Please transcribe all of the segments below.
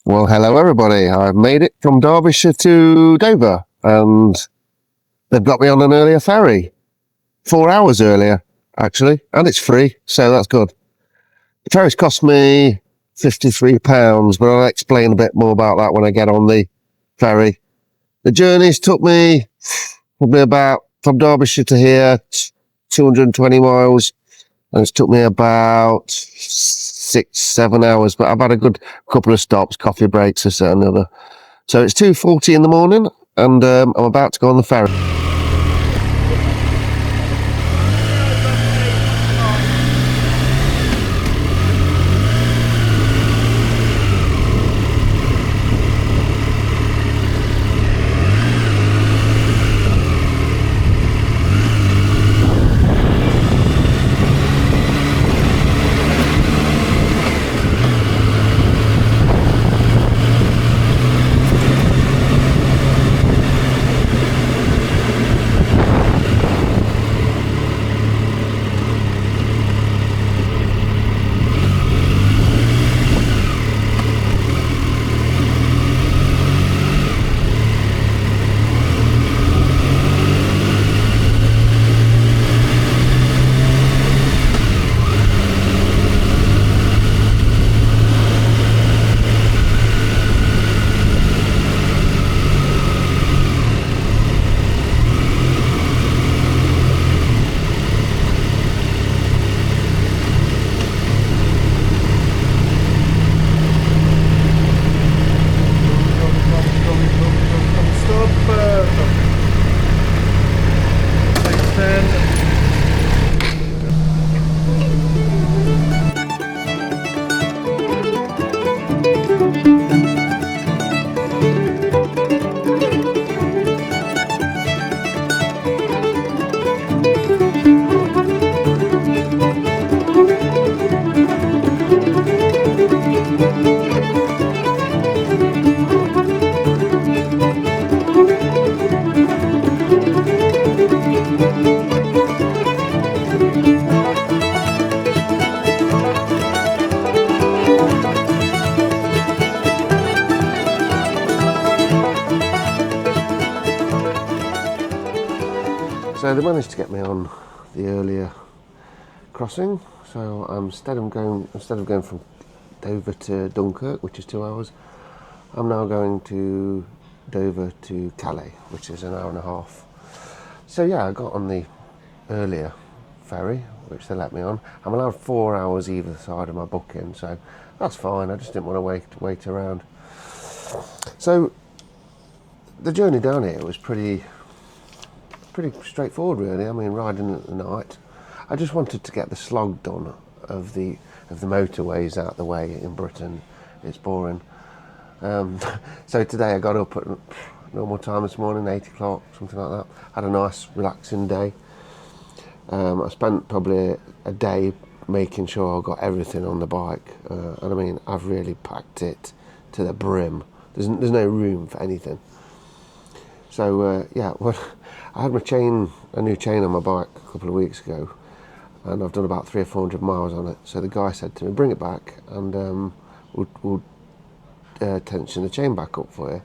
Well, hello everybody. I've made it from Derbyshire to Dover, and they've got me on an earlier ferry. 4 hours earlier, actually, and it's free, so that's good. The ferry's cost me £53, but I'll explain a bit more about that when I get on the ferry. The journeys took me probably about, from Derbyshire to here, 220 miles, and it's took me about 6-7 hours, but I've had a good couple of stops, coffee breaks, this and another. So it's 2:40 in the morning, and I'm about to go on the ferry. So they managed to get me on the earlier crossing. So instead of going from Dover to Dunkirk, which is 2 hours, I'm now going to Dover to Calais, which is an hour and a half. So yeah, I got on the earlier ferry, which they let me on. I'm allowed 4 hours either side of my booking, so that's fine. I just didn't want to wait around. So the journey down here was pretty straightforward, really. I mean, riding at the night, I just wanted to get the slog done of the motorways out the way in Britain. It's boring. So today I got up at normal time this morning, 8 o'clock, something like that. Had a nice relaxing day. I spent probably a day making sure I got everything on the bike, and I mean, I've really packed it to the brim. There's no room for anything. So yeah, well, I had a new chain on my bike a couple of weeks ago, and I've done about 300 or 400 miles on it. So the guy said to me, bring it back and we'll tension the chain back up for you,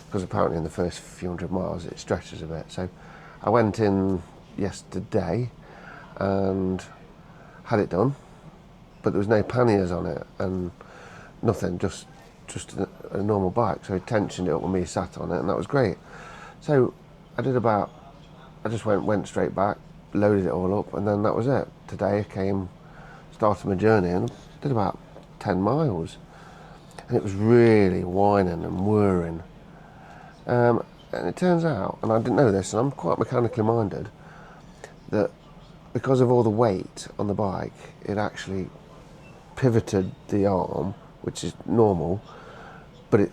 because apparently in the first few hundred miles it stretches a bit. So I went in yesterday and had it done, but there was no panniers on it and nothing, just a normal bike. So he tensioned it up with me sat on it, and that was great. So I just went straight back, loaded it all up, and then that was it. Today I started my journey and did about 10 miles. And it was really whining and whirring. And it turns out, and I didn't know this, and I'm quite mechanically minded, that because of all the weight on the bike, it actually pivoted the arm, which is normal, but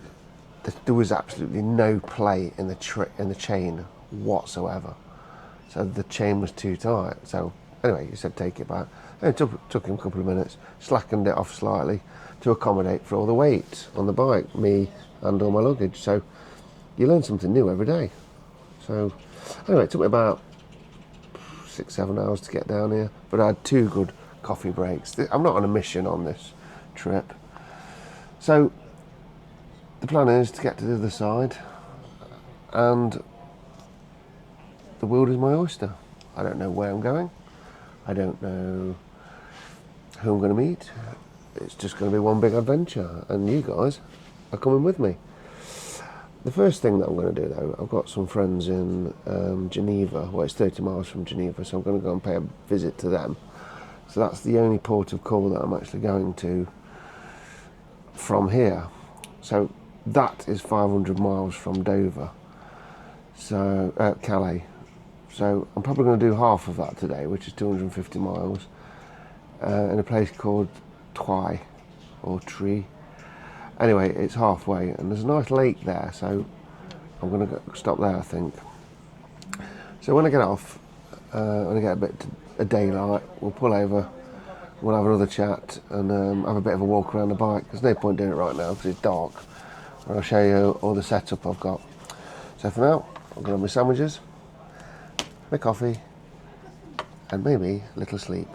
there was absolutely no play in the chain whatsoever. So the chain was too tight. So anyway, he said take it back. And it took him a couple of minutes, slackened it off slightly to accommodate for all the weight on the bike, me and all my luggage. So you learn something new every day. So anyway, it took me about 6-7 hours to get down here, but I had 2 good coffee breaks. I'm not on a mission on this trip. So the plan is to get to the other side, and the world is my oyster. I don't know where I'm going. I don't know who I'm going to meet. It's just going to be one big adventure, and you guys are coming with me. The first thing that I'm going to do, though, I've got some friends in Geneva. Well, it's 30 miles from Geneva, so I'm going to go and pay a visit to them. So that's the only port of call that I'm actually going to from here. So that is 500 miles from Dover, so Calais. So I'm probably going to do half of that today, which is 250 miles, in a place called Troyes, or Tree. Anyway, it's halfway, and there's a nice lake there, so I'm going to stop there, I think. So when I get off, when I get a bit of daylight, we'll pull over, we'll have another chat, and have a bit of a walk around the bike. There's no point doing it right now because it's dark, and I'll show you all the setup I've got. So for now, I'm going to have my sandwiches, my coffee, and maybe a little sleep.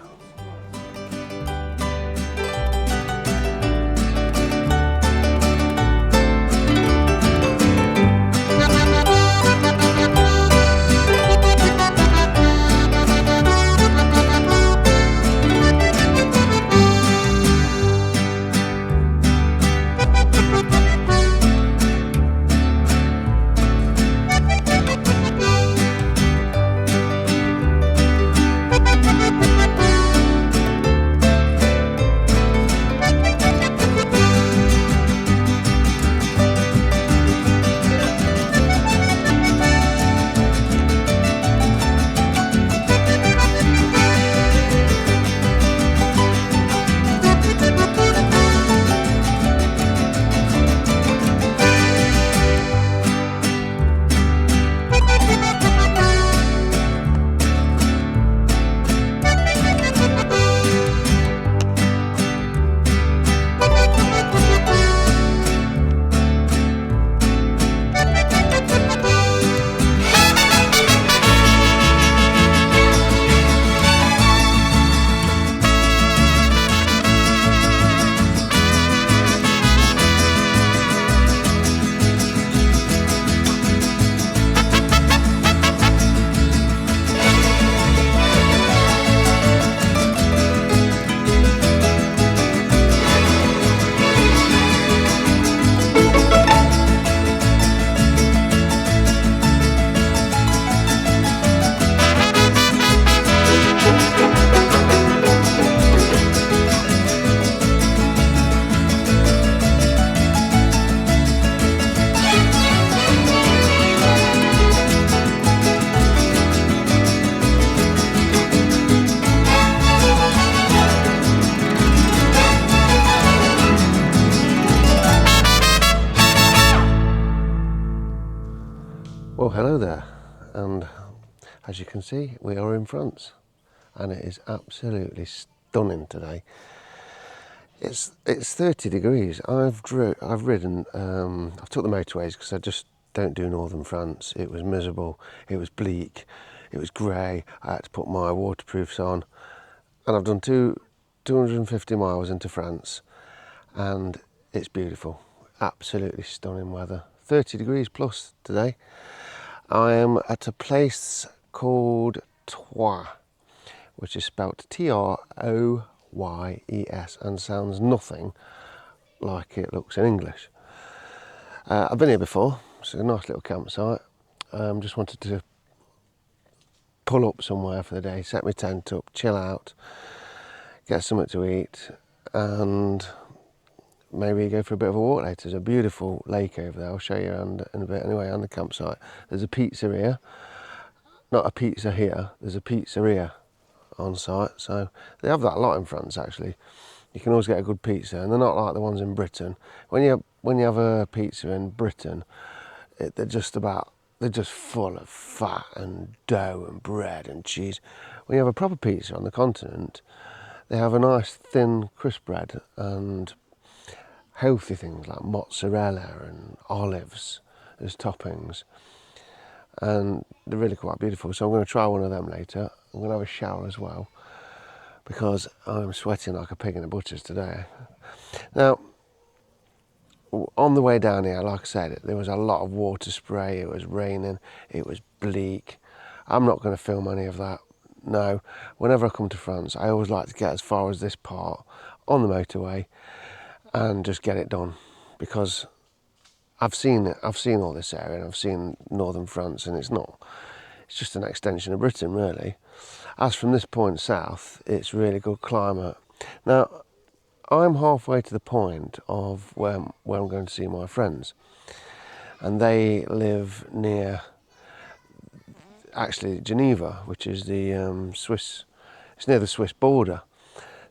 Well, hello there, and as you can see, we are in France, and it is absolutely stunning today. It's 30 degrees. I've ridden. I've took the motorways because I just don't do northern France. It was miserable. It was bleak. It was grey. I had to put my waterproofs on, and I've done 250 miles into France, and it's beautiful. Absolutely stunning weather. 30 degrees plus today. I am at a place called Troyes, which is spelled Troyes, and sounds nothing like it looks in English. I've been here before. It's a nice little campsite. Just wanted to pull up somewhere for the day, set my tent up, chill out, get something to eat, and maybe go for a bit of a walk later. There's a beautiful lake over there. I'll show you around in a bit. Anyway, on the campsite, there's a pizzeria. Not a pizza here. There's a pizzeria on site. So they have that a lot in France, actually. You can always get a good pizza, and they're not like the ones in Britain. When you have a pizza in Britain, they're just full of fat and dough and bread and cheese. When you have a proper pizza on the continent, they have a nice thin crisp bread and healthy things like mozzarella and olives as toppings, and they're really quite beautiful. So I'm going to try one of them later. I'm going to have a shower as well because I'm sweating like a pig in the butchers today. Now, on the way down here, like I said, there was a lot of water spray, it was raining, it was bleak. I'm not going to film any of that. No, whenever I come to France, I always like to get as far as this part on the motorway and just get it done, because I've seen all this area, and I've seen northern France, and it's just an extension of Britain, really. As from this point south, it's really good climate. Now, I'm halfway to the point of where I'm going to see my friends, and they live near, actually, Geneva, which is the Swiss. It's near the Swiss border.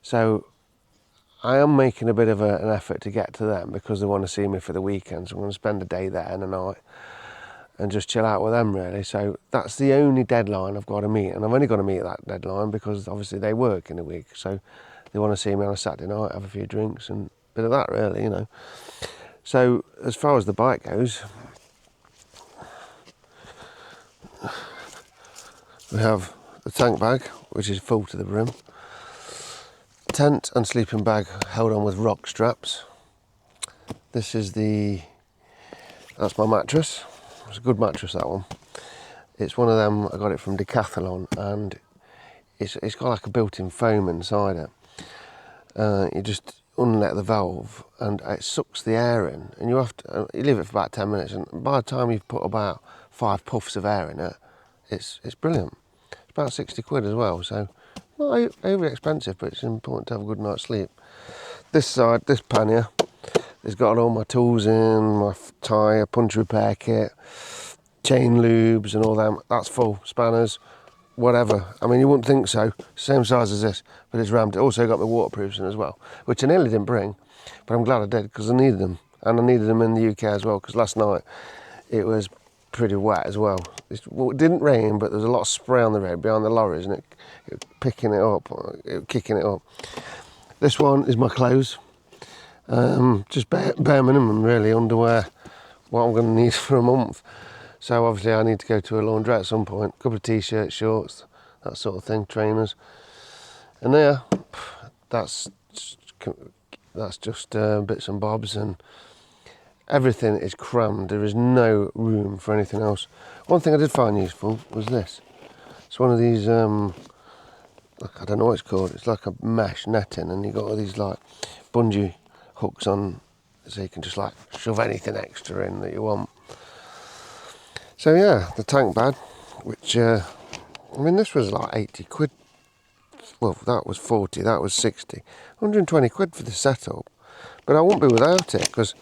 So I am making a bit of an effort to get to them, because they want to see me for the weekend. So I'm going to spend a day there and a night and just chill out with them, really. So that's the only deadline I've got to meet, and I've only got to meet that deadline because obviously they work in the week. So they want to see me on a Saturday night, have a few drinks and a bit of that, really, you know. So as far as the bike goes, we have the tank bag, which is full to the brim. Tent and sleeping bag held on with rock straps. This is that's my mattress. It's a good mattress, that one. It's one of them, I got it from Decathlon, and it's got like a built-in foam inside it. You just unlet the valve and it sucks the air in, and you leave it for about 10 minutes, and by the time you've put about 5 puffs of air in it, it's brilliant. It's about 60 quid as well, so not overly expensive, but it's important to have a good night's sleep. This side, this pannier, has got all my tools in, my tyre, punch repair kit, chain lubes and all that. That's full, spanners, whatever. I mean, you wouldn't think so, same size as this, but it's rammed. It also got my waterproofs in as well, which I nearly didn't bring, but I'm glad I did, because I needed them. And I needed them in the UK as well, because last night it was pretty wet as well. It didn't rain, but there was a lot of spray on the road behind the lorries, and it picking it up, kicking it up. This one is my clothes. Just bare minimum, really, underwear, what I'm going to need for a month. So obviously I need to go to a laundrette at some point. A couple of t-shirts, shorts, that sort of thing, trainers. And there, that's just bits and bobs, and everything is crammed. There is no room for anything else. One thing I did find useful was this. It's one of these, I don't know what it's called. It's like a mesh netting, and you've got all these like bungee hooks on, so you can just like shove anything extra in that you want. So yeah, the tank bag, which I mean, this was like 80 quid. Well, that was 40, that was 60, 120 quid for the setup. But I won't be without it, because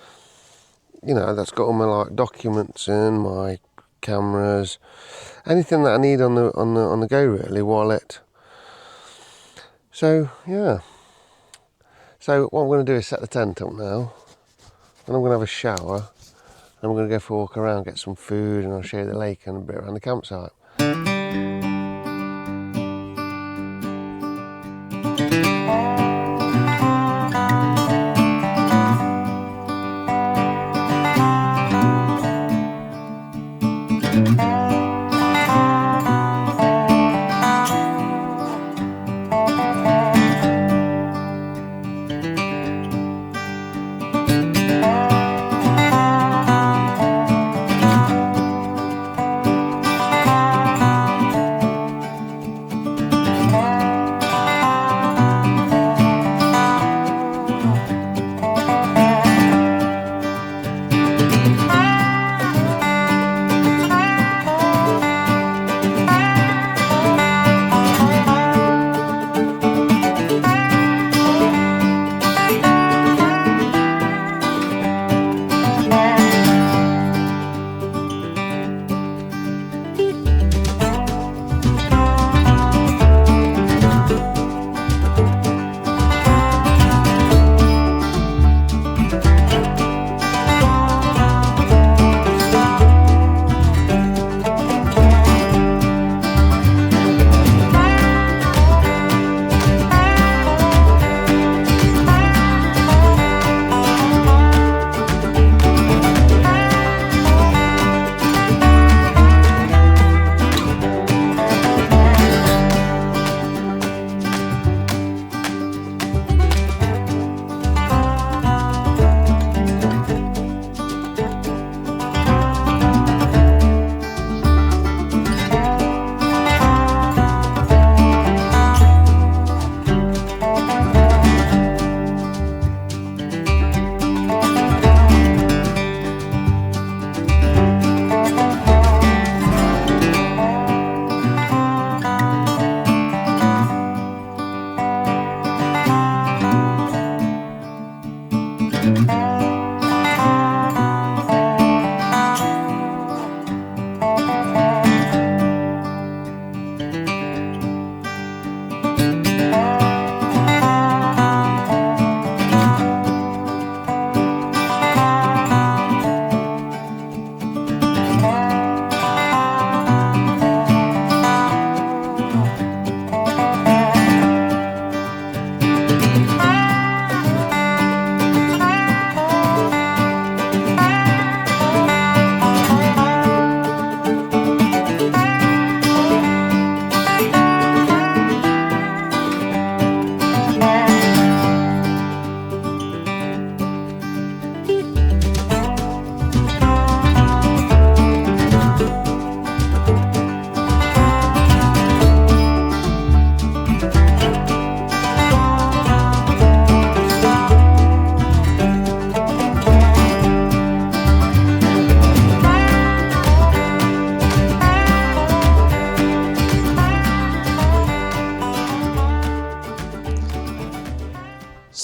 you know, that's got all my like documents in, my cameras, anything that I need on the go, really, wallet. So yeah. So what I'm going to do is set the tent up now, and I'm going to have a shower, and I'm going to go for a walk around, get some food, and I'll show you the lake and a bit around the campsite.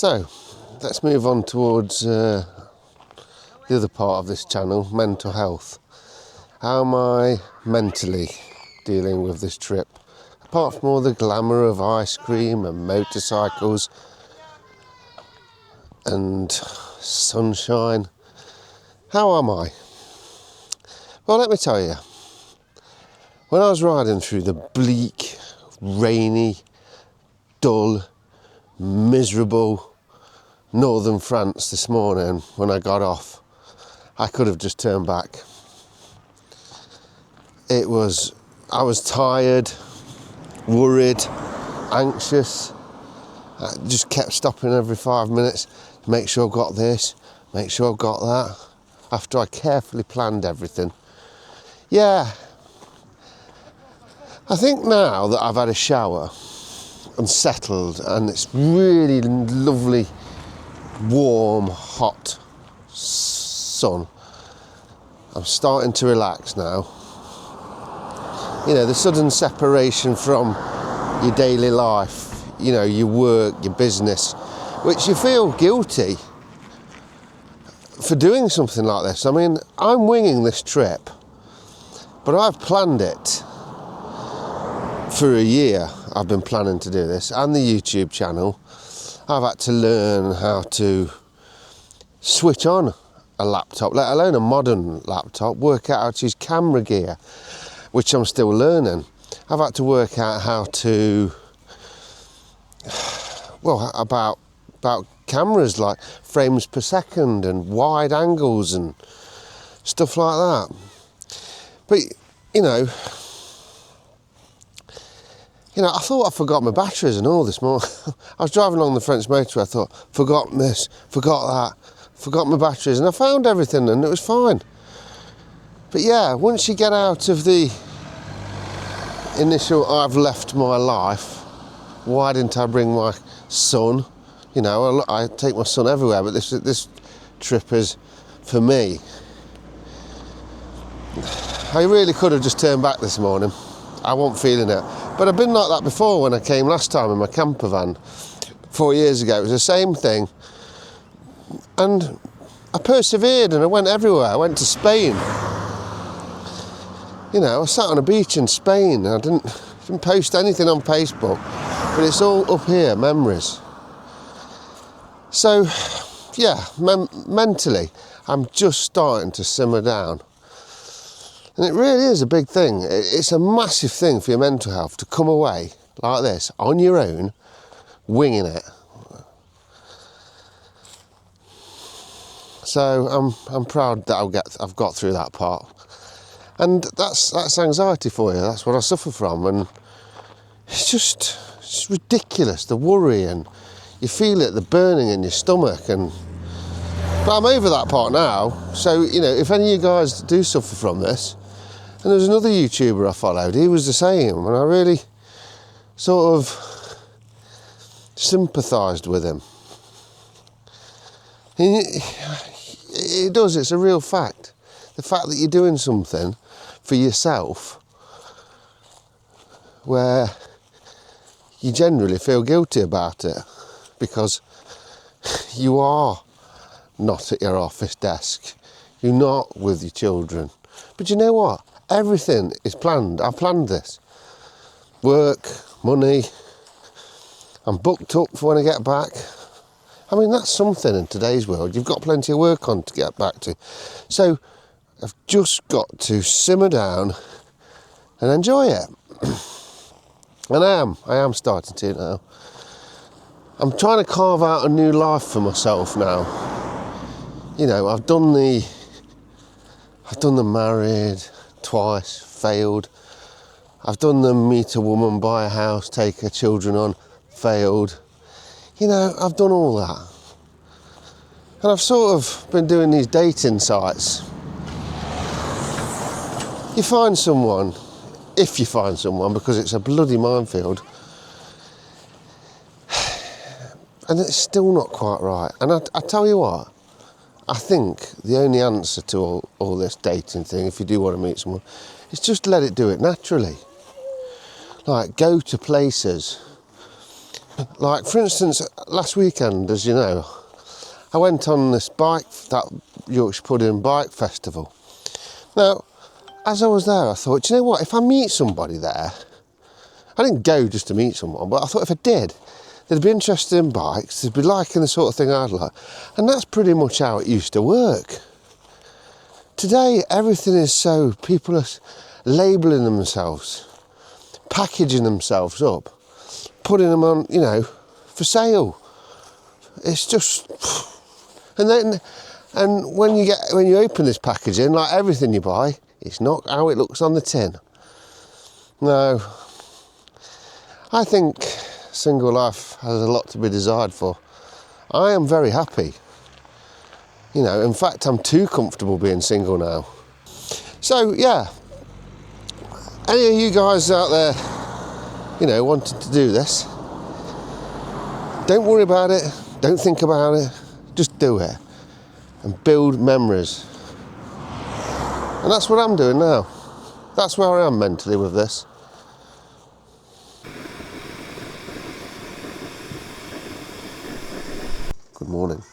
So, let's move on towards the other part of this channel, mental health. How am I mentally dealing with this trip? Apart from all the glamour of ice cream and motorcycles and sunshine, how am I? Well, let me tell you, when I was riding through the bleak, rainy, dull, miserable northern France this morning when I got off, I could have just turned back. I was tired, worried, anxious. I just kept stopping every 5 minutes to make sure I've got this, make sure I've got that, after I carefully planned everything. Yeah, I think now that I've had a shower and settled and it's really lovely, warm, hot sun, I'm starting to relax now. You know, the sudden separation from your daily life, you know, your work, your business, which you feel guilty for doing something like this. I mean, I'm winging this trip, but I've planned it for a year. I've been planning to do this, and the YouTube channel. I've had to learn how to switch on a laptop, let alone a modern laptop, work out how to use camera gear, which I'm still learning. I've had to work out how to, well, about cameras, like frames per second and wide angles and stuff like that. But, you know, I thought I forgot my batteries and all this morning. I was driving along the French motorway, I thought, forgot this, forgot that, forgot my batteries, and I found everything and it was fine. But yeah, once you get out of the initial, I've left my life, why didn't I bring my son? You know, I take my son everywhere, but this trip is for me. I really could have just turned back this morning. I wasn't feeling it. But I've been like that before when I came last time in my camper van 4 years ago. It was the same thing. And I persevered and I went everywhere. I went to Spain. You know, I sat on a beach in Spain. I didn't post anything on Facebook, but it's all up here, memories. So, yeah, mentally, I'm just starting to simmer down. And it really is a big thing. It's a massive thing for your mental health to come away like this, on your own, winging it. So I'm proud that I've got through that part. And that's anxiety for you. That's what I suffer from. And it's ridiculous, the worry, and you feel it, the burning in your stomach. But I'm over that part now. So, you know, if any of you guys do suffer from this, and there was another YouTuber I followed, he was the same, and I really sort of sympathised with him. It does, it's a real fact. The fact that you're doing something for yourself where you generally feel guilty about it because you are not at your office desk, you're not with your children. But you know what? Everything is planned. I've planned this. Work, money, I'm booked up for when I get back. I mean, that's something in today's world. You've got plenty of work on to get back to. So I've just got to simmer down and enjoy it. And I am starting to now. I'm trying to carve out a new life for myself now. You know, I've done the married twice, failed. I've done the meet a woman, buy a house, take her children on, failed. You know, I've done all that. And I've sort of been doing these dating sites. You find someone, if you find someone, because it's a bloody minefield, and it's still not quite right. And I tell you what, I think the only answer to all this dating thing, if you do want to meet someone, is just let it do it naturally. Like, go to places Like, for instance, last weekend, as you know, I went on this that Yorkshire Pudding Bike Festival. Now, as I was there, I thought, you know what, if I meet somebody there, I didn't go just to meet someone, but I thought if I did, they'd be interested in bikes, they'd be liking the sort of thing I'd like. And that's pretty much how it used to work. Today, everything is so, people are labelling themselves, packaging themselves up, putting them on, you know, for sale. It's just, and when you open this packaging, like everything you buy, it's not how it looks on the tin. No, I think single life has a lot to be desired for. I am very happy. You know, in fact, I'm too comfortable being single now. So yeah, any of you guys out there, you know, wanting to do this, don't worry about it, don't think about it, just do it and build memories. And that's what I'm doing now. That's where I am mentally with this. Good morning.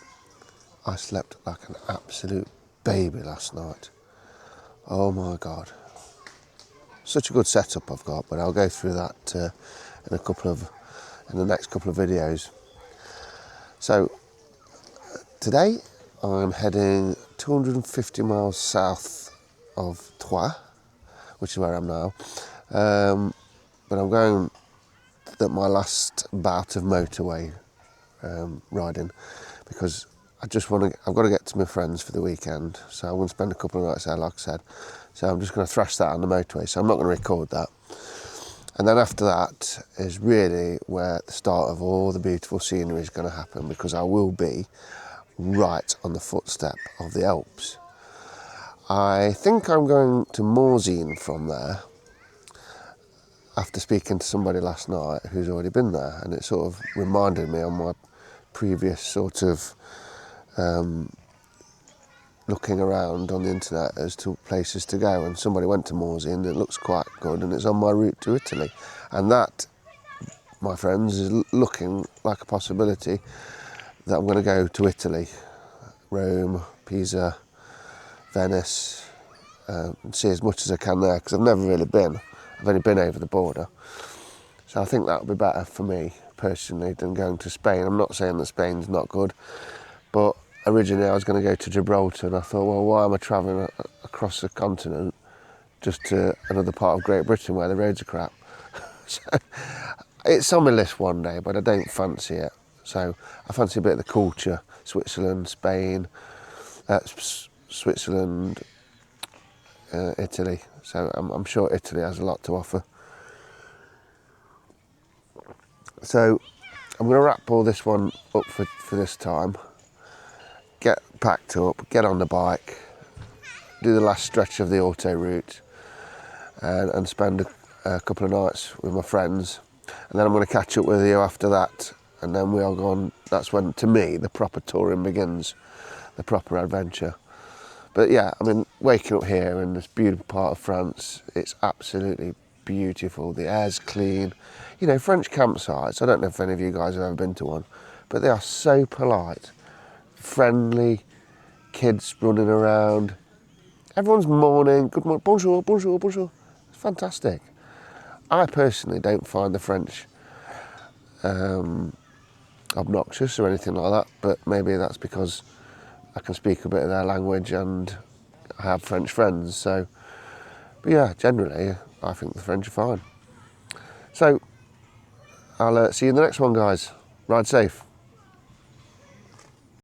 I slept like an absolute baby last night. Oh my God. Such a good setup I've got, but I'll go through that in the next couple of videos. So today I'm heading 250 miles south of Troyes, which is where I am now. But I'm going at my last bout of motorway riding, because I've got to get to my friends for the weekend, so I want to spend a couple of nights there, like I said. So I'm just going to thrash that on the motorway, so I'm not going to record that. And then after that is really where the start of all the beautiful scenery is going to happen, because I will be right on the footstep of the Alps. I think I'm going to Morzine from there, after speaking to somebody last night who's already been there, and it sort of reminded me on my previous sort of looking around on the internet as to places to go, and somebody went to Morzine and it looks quite good, and it's on my route to Italy. And that, my friends, is looking like a possibility that I'm going to go to Italy, Rome, Pisa, Venice, and see as much as I can there, because I've never really been. I've only been over the border. So I think that would be better for me personally than going to Spain. I'm not saying that Spain's not good, but originally I was going to go to Gibraltar, and I thought, well, why am I travelling across the continent just to another part of Great Britain where the roads are crap? So it's on my list one day, but I don't fancy it. So I fancy a bit of the culture, Switzerland, Spain, Italy. So I'm sure Italy has a lot to offer. So I'm going to wrap all this one up for this time. Get packed up, get on the bike, do the last stretch of the auto route, and spend a couple of nights with my friends. And then I'm going to catch up with you after that, and then we'll go on. That's when, to me, the proper touring begins, the proper adventure. But yeah, I mean, waking up here in this beautiful part of France, it's absolutely beautiful. The air's clean. You know, French campsites, I don't know if any of you guys have ever been to one, but they are so polite, friendly, kids running around. Everyone's morning, good morning, bonjour, bonjour, bonjour. It's fantastic. I personally don't find the French obnoxious or anything like that, but maybe that's because I can speak a bit of their language and I have French friends. So, but yeah, generally I think the French are fine. So I'll see you in the next one, guys. Ride safe.